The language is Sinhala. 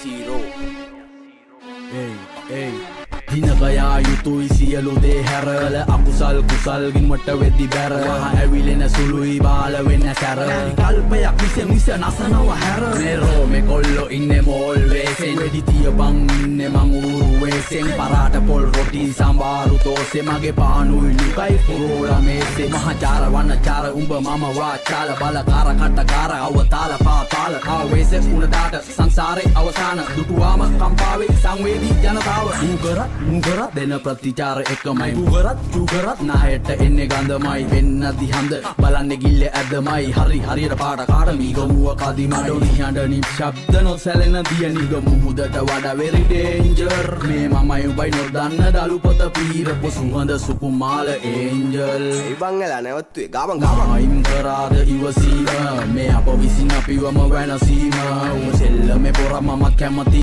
zero. දිනකයා යුතුයි සියලු දේ හැරල අකුසල් කුසල් ගින්වට වෙද්දි බැර ඇවිලෙන සුළුයි බාල වෙන්න සැර කල්පයක් මිස නසනව හැර මෙරෝ මේ කොල්ලෝ ඉන්නේ මෝල් වේසෙන් වෙඩි තියපන් ඉන්නේ මං ඌරු වේසෙන් පරාට පොල් රොටි සම්බාරු තෝසේ මගේ පානුයි ලුකයි පුරෝලා මේසේ මහචාර වන්නචාර උඹ මම වාචාල බලකාර කට්ටකාර අවතාල පාතාල ආවේස උණදාට සංසාරේ අවසාන දුටුවාම කම්පාවේ සංවේදී ජනතාව මුගරත් දෙන ප්‍රතිචාර එකමයි මුගරත් නායට එන්නේ ගඳමයි වෙන්න දිහඳ බලන්නේ ගිල්ල ඇදමයි හරියට පාට කාට මීගමුව කදිමඩොනි හඬනි ශබ්ද නොසැලෙන දිය නිගමු මුදට වඩා වෙරි ඩේන්ජර් මේ මමයි උඹයි නොදන්න දලු පොත පීරපු සුහඳ සුකුමාල ඒන්ජල් ඉබංගලා නැවතුවේ ගාමන් අයිම් කරාද ඉවසීම මේ අප විසින් අපිවම වෙනසීම උඹ සෙල්ල මේ පොර මමත් කැමති